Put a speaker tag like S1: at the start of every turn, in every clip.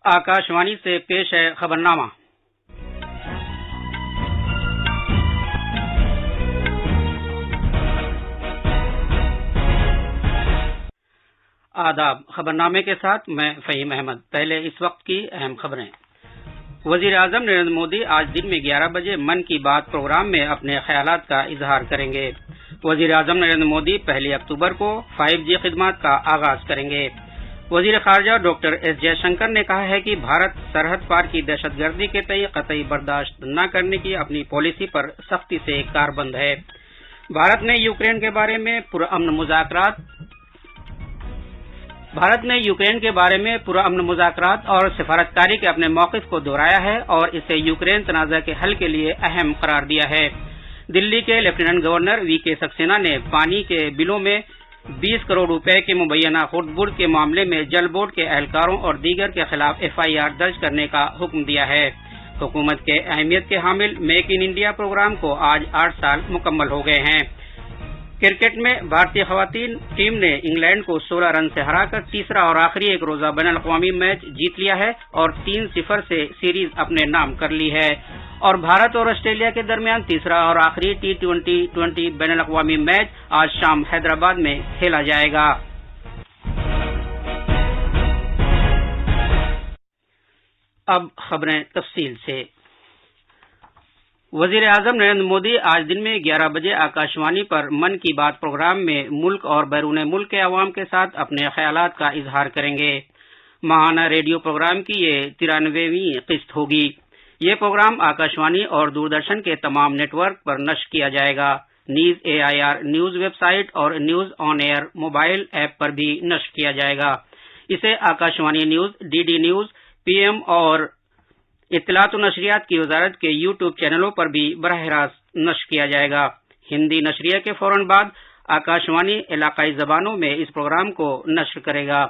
S1: آکاشوانی سے پیش ہے خبرنامہ۔ آداب، خبرنامے کے ساتھ میں فہیم احمد۔ پہلے اس وقت کی اہم خبریں۔ وزیر اعظم نریندر مودی آج دن میں 11 بجے من کی بات پروگرام میں اپنے خیالات کا اظہار کریں گے۔ وزیر اعظم نریندر مودی 1 اکتوبر کو 5G خدمات کا آغاز کریں گے۔ وزیر خارجہ ڈاکٹر ایس جے شنکر نے کہا ہے کہ بھارت سرحد پار کی دہشت گردی کے تئیں قطعی برداشت نہ کرنے کی اپنی پالیسی پر سختی سے کاربند ہے۔ بھارت نے یوکرین کے بارے میں پرامن مذاکرات اور سفارتکاری کے اپنے موقف کو دہرایا ہے اور اسے یوکرین تنازع کے حل کے لیے اہم قرار دیا ہے۔ دلی کے لیفٹیننٹ گورنر وی کے سکسینہ نے پانی کے بلوں میں 20 کروڑ روپے کے مبینہ خرد برد کے معاملے میں جل بورڈ کے اہلکاروں اور دیگر کے خلاف FIR درج کرنے کا حکم دیا ہے۔ حکومت کے اہمیت کے حامل میک ان انڈیا پروگرام کو آج 8 سال مکمل ہو گئے ہیں۔ کرکٹ میں بھارتی خواتین ٹیم نے انگلینڈ کو 16 رن سے ہرا کر تیسرا اور آخری ایک روزہ بین الاقوامی میچ جیت لیا ہے اور 3-0 سے سیریز اپنے نام کر لی ہے، اور بھارت اور آسٹریلیا کے درمیان تیسرا اور آخری T20 بین الاقوامی میچ آج شام حیدرآباد میں کھیلا جائے گا۔ اب خبریں تفصیل سے۔ وزیر اعظم نریندر مودی آج دن میں 11 بجے آکاشوانی پر من کی بات پروگرام میں ملک اور بیرون ملک کے عوام کے ساتھ اپنے خیالات کا اظہار کریں گے۔ ماہانہ ریڈیو پروگرام کی یہ 93ویں قسط ہوگی۔ یہ پروگرام آکاشوانی اور دوردرشن کے تمام نیٹ ورک پر نشر کیا جائے گا۔ نیز AIR نیوز ویب سائٹ اور news on air mobile app پر بھی نشر کیا جائے گا۔ اسے Akashvani news, DD news, PM اور اطلاعات و نشریات کی وزارت کے YouTube چینلوں پر بھی براہ راست نشر کیا جائے گا۔ ہندی نشریہ کے فوراً بعد آکاشوانی علاقائی زبانوں میں اس پروگرام کو نشر کرے گا۔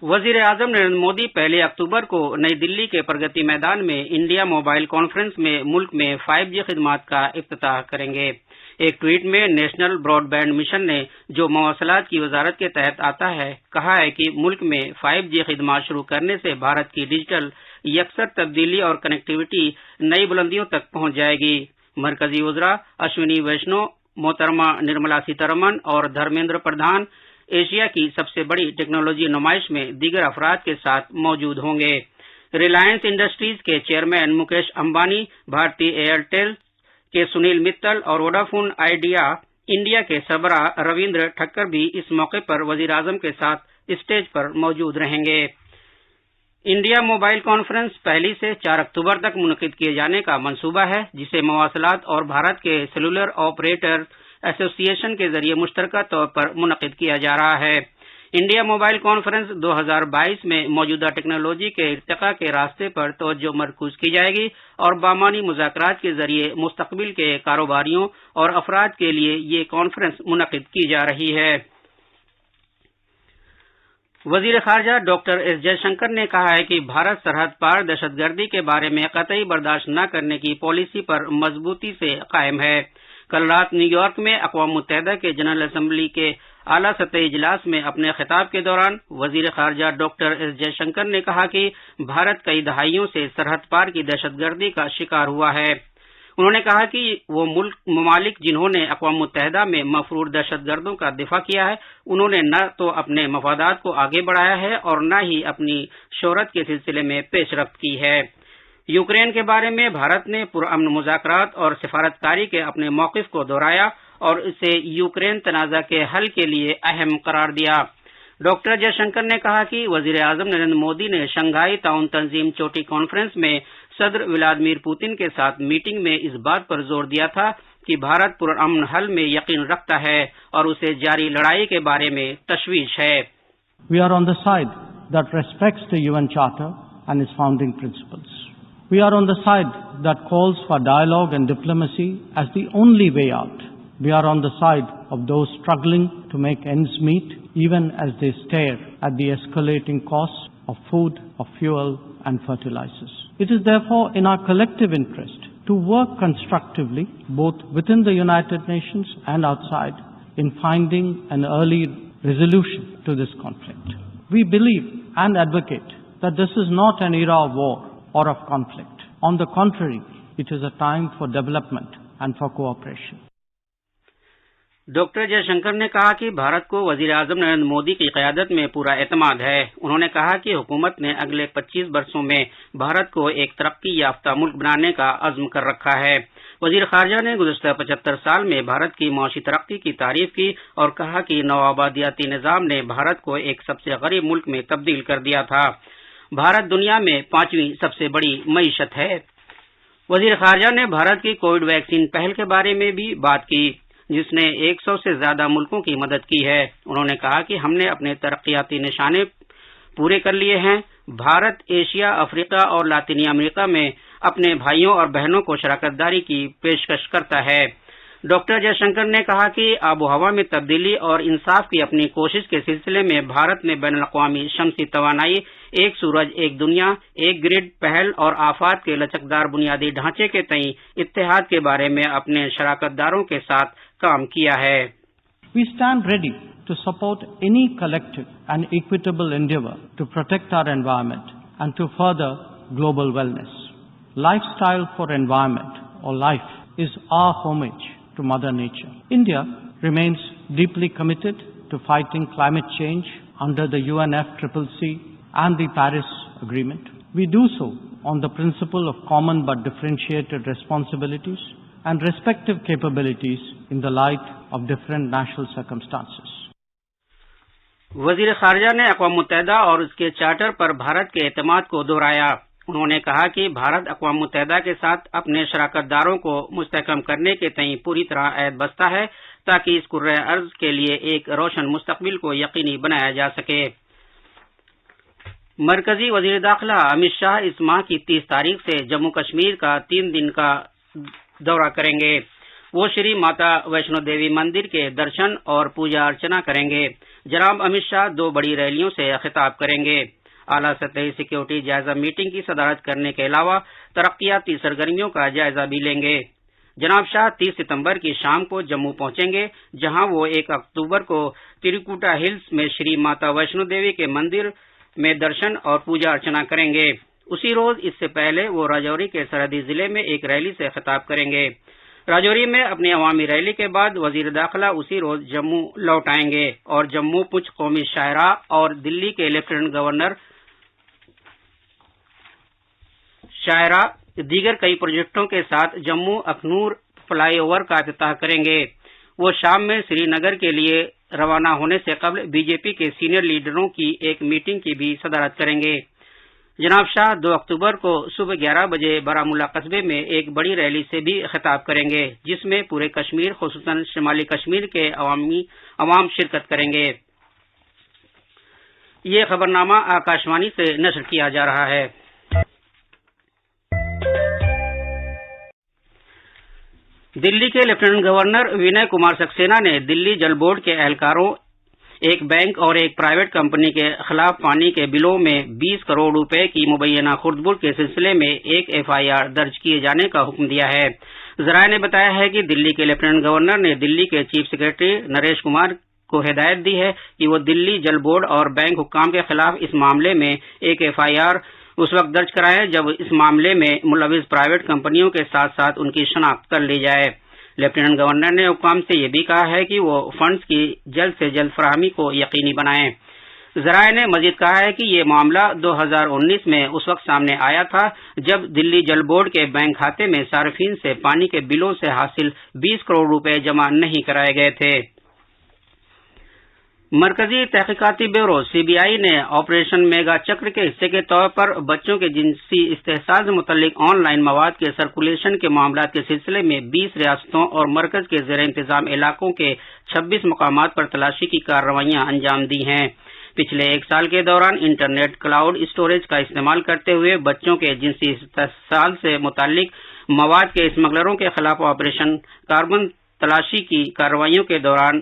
S1: وزیر اعظم نریندر مودی 1 اکتوبر کو نئی دلی کے پرگتی میدان میں انڈیا موبائل کانفرنس میں ملک میں 5G خدمات کا افتتاح کریں گے۔ ایک ٹویٹ میں نیشنل براڈ بینڈ مشن نے، جو مواصلات کی وزارت کے تحت آتا ہے، کہا ہے کہ ملک میں 5G خدمات شروع کرنے سے بھارت کی ڈیجیٹل یکسر تبدیلی اور کنیکٹیویٹی نئی بلندیوں تک پہنچ جائے گی۔ مرکزی وزراء اشونی ویشنو، محترمہ نرملا سیتارمن اور دھرمیندر پردھان ایشیا کی سب سے بڑی ٹیکنالوجی نمائش میں دیگر افراد کے ساتھ موجود ہوں گے۔ ریلائنس انڈسٹریز کے چیئرمین مکیش امبانی، بھارتی ایئرٹیل کے سنیل متل اور ووڈافون آئیڈیا انڈیا کے سربراہ رویندر ٹھکر بھی اس موقع پر وزیر اعظم کے ساتھ اسٹیج پر موجود رہیں گے۔ انڈیا موبائل کانفرنس 1 سے 4 اکتوبر تک منعقد کیے جانے کا منصوبہ ہے، جسے مواصلات اور بھارت کے سیلولر آپریٹر ایسوسی ایشن کے ذریعے مشترکہ طور پر منعقد کیا جا رہا ہے۔ انڈیا موبائل کانفرنس 2022 میں موجودہ ٹیکنالوجی کے ارتقاء کے راستے پر توجہ مرکوز کی جائے گی اور بامانی مذاکرات کے ذریعے مستقبل کے کاروباریوں اور افراد کے لیے یہ کانفرنس منعقد کی جا رہی ہے۔ وزیر خارجہ ڈاکٹر ایس جے شنکر نے کہا ہے کہ بھارت سرحد پار دہشت گردی کے بارے میں قطعی برداشت نہ کرنے کی پالیسی پر مضبوطی سے قائم ہے۔ کل رات نیو یارک میں اقوام متحدہ کے جنرل اسمبلی کے اعلیٰ سطحی اجلاس میں اپنے خطاب کے دوران وزیر خارجہ ڈاکٹر ایس جے شنکر نے کہا کہ بھارت کئی دہائیوں سے سرحد پار کی دہشت گردی کا شکار ہوا ہے۔ انہوں نے کہا کہ وہ ممالک جنہوں نے اقوام متحدہ میں مفرور دہشت گردوں کا دفاع کیا ہے، انہوں نے نہ تو اپنے مفادات کو آگے بڑھایا ہے اور نہ ہی اپنی شہرت کے سلسلے میں پیش رفت کی ہے۔ یوکرین کے بارے میں بھارت نے پرامن مذاکرات اور سفارتکاری کے اپنے موقف کو دہرایا اور اسے یوکرین تنازع کے حل کے لیے اہم قرار دیا۔ ڈاکٹر جے شنکر نے کہا کہ وزیر اعظم نریندر مودی نے شنگھائی تعاون تنظیم چوٹی کانفرنس میں صدر ولادیمیر پوتن کے ساتھ میٹنگ میں اس بات پر زور دیا تھا کہ بھارت پرامن حل میں یقین رکھتا ہے اور اسے جاری لڑائی کے بارے میں تشویش ہے۔
S2: We are on the side that respects the UN Charter and its founding principles. We are on the side that calls for dialogue and diplomacy as the only way out. We are on the side of those struggling to make ends meet, even as they stare at the escalating costs of food, of fuel, and fertilizers. It is therefore in our collective interest to work constructively, both within the United Nations and outside, in finding an early resolution to this conflict. We believe and advocate that this is not an era of war or of conflict. On the contrary, it is a time for development and for cooperation.
S1: Doctor Jaishankar نے کہا کہ بھارت کو وزیر اعظم نریندر مودی کی قیادت میں پورا اعتماد ہے. انہوں نے کہا کہ حکومت نے اگلے 25 برسوں میں بھارت کو ایک ترقی یافتہ ملک بنانے کا عزم کر رکھا ہے. وزیر خارجہ نے گزشتہ 75 سال میں بھارت کی معاشی ترقی کی تعریف کی اور کہا کہ نوآبادیاتی نظام نے بھارت کو ایک سب سے غریب ملک میں تبدیل کر دیا تھا. بھارت دنیا میں 5ویں سب سے بڑی معیشت ہے. وزیر خارجہ نے بھارت کی کووڈ ویکسین پہل کے بارے میں بھی بات کی جس نے 100 سے زیادہ ملکوں کی مدد کی ہے. انہوں نے کہا کہ ہم نے اپنے ترقیاتی نشانے پورے کر لیے ہیں. بھارت ایشیا، افریقہ اور لاطینی امریکہ میں اپنے بھائیوں اور بہنوں کو شراکت داری کی پیشکش کرتا ہے. ڈاکٹر جے شنکر نے کہا کہ آب و ہوا میں تبدیلی اور انصاف کی اپنی کوشش کے سلسلے میں بھارت نے بین الاقوامی شمسی توانائی، ایک سورج ایک دنیا، ایک گرڈ پہل اور آفات کے لچکدار بنیادی ڈھانچے کے تئیں اتحاد کے بارے میں اپنے شراکت داروں کے ساتھ کام کیا ہے.
S2: We stand ready to support any collective and equitable endeavor to protect our environment and to further global wellness. Lifestyle for environment or life is our homage to Mother Nature. India remains deeply committed to fighting climate change under the UNFCCC and the Paris Agreement. We do so on the principle of common but differentiated responsibilities and respective capabilities in the light of different national circumstances.
S1: وزیر خارجہ نے اقوام متحدہ اور اس کے charter پر بھارت کے اعتماد کو دہرایا. انہوں نے کہا کہ بھارت اقوام متحدہ کے ساتھ اپنے شراکت داروں کو مستحکم کرنے کے تئیں پوری طرح عہد بستہ ہے تاکہ اس کرۂ ارض کے لیے ایک روشن مستقبل کو یقینی بنایا جا سکے. مرکزی وزیر داخلہ امت شاہ اس ماہ کی 30 تاریخ سے جموں کشمیر کا 3 دن کا دورہ کریں گے. وہ شری ماتا ویشنو دیوی مندر کے درشن اور پوجا ارچنا کریں گے. جناب امت شاہ 2 بڑی ریلیوں سے خطاب کریں گے. اعلیٰ سطحی سیکیورٹی جائزہ میٹنگ کی صدارت کرنے کے علاوہ ترقیاتی سرگرمیوں کا جائزہ بھی لیں گے. جناب شاہ 30 ستمبر کی شام کو جموں پہنچیں گے جہاں وہ 1 اکتوبر کو تریکوٹا ہلز میں شری ماتا ویشنو دیوی کے مندر میں درشن اور پوجا ارچنا کریں گے. اسی روز اس سے پہلے وہ راجوری کے سرحدی ضلع میں ایک ریلی سے خطاب کریں گے. راجوری میں اپنی عوامی ریلی کے بعد وزیر داخلہ اسی روز جموں لوٹ آئیں گے اور جموں پنچ قومی شاہراہ اور دلی کے لیفٹیننٹ گورنر شاہراہ دیگر کئی پروجیکٹوں کے ساتھ جموں اخنور فلائی اوور کا افتتاح کریں گے. وہ شام میں سری نگر کے لیے روانہ ہونے سے قبل بی جے پی کے سینئر لیڈروں کی ایک میٹنگ کی بھی صدارت کریں گے. جناب شاہ 2 اکتوبر کو صبح 11 بجے بارامولہ قصبے میں ایک بڑی ریلی سے بھی خطاب کریں گے جس میں پورے کشمیر خصوصاً شمالی کشمیر کے عوام شرکت کریں گے. یہ خبرنامہ آکاشوانی سے نشر کیا جا رہا ہے. دلی کے لیفٹیننٹ گورنر وینے کمار سکسینہ نے دلی جل بورڈ کے اہلکاروں، ایک بینک اور ایک پرائیویٹ کمپنی کے خلاف پانی کے بلوں میں 20 کروڑ روپے کی مبینہ خردبرد کے سلسلے میں ایک FIR درج کیے جانے کا حکم دیا ہے. ذرائع نے بتایا ہے کہ دلی کے لیفٹیننٹ گورنر نے دلی کے چیف سیکرٹری نریش کمار کو ہدایت دی ہے کہ وہ دلی جل بورڈ اور بینک حکام کے خلاف اس معاملے میں ایک FIR اس وقت درج کرائے جب اس معاملے میں ملوث پرائیویٹ کمپنیوں کے ساتھ ساتھ ان کی شناخت کر لی جائے. لیفٹیننٹ گورنر نے حکام سے یہ بھی کہا ہے کہ وہ فنڈز کی جلد سے جلد فراہمی کو یقینی بنائیں. ذرائع نے مزید کہا ہے کہ یہ معاملہ 2019 میں اس وقت سامنے آیا تھا جب دلی جل بورڈ کے بینک کھاتے میں صارفین سے پانی کے بلوں سے حاصل 20 کروڑ روپے جمع نہیں کرائے گئے تھے. مرکزی تحقیقاتی بیورو CBI نے آپریشن میگا چکر کے حصے کے طور پر بچوں کے جنسی استحصال سے متعلق آن لائن مواد کے سرکولیشن کے معاملات کے سلسلے میں 20 ریاستوں اور مرکز کے زیر انتظام علاقوں کے 26 مقامات پر تلاشی کی کارروائیاں انجام دی ہیں. پچھلے 1 سال کے دوران انٹرنیٹ کلاؤڈ اسٹوریج کا استعمال کرتے ہوئے بچوں کے جنسی استحصال سے متعلق مواد کے اسمگلروں کے خلاف آپریشن کاربن تلاشی کی کارروائیوں کے دوران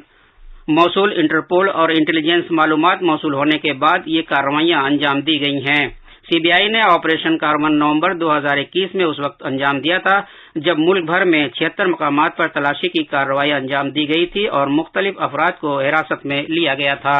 S1: موصول انٹرپول اور انٹیلیجنس معلومات موصول ہونے کے بعد یہ کارروائیاں انجام دی گئی ہیں. CBI نے آپریشن کاربن نومبر 2021 میں اس وقت انجام دیا تھا جب ملک بھر میں 76 مقامات پر تلاشی کی کارروائی انجام دی گئی تھی اور مختلف افراد کو حراست میں لیا گیا تھا.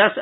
S1: 10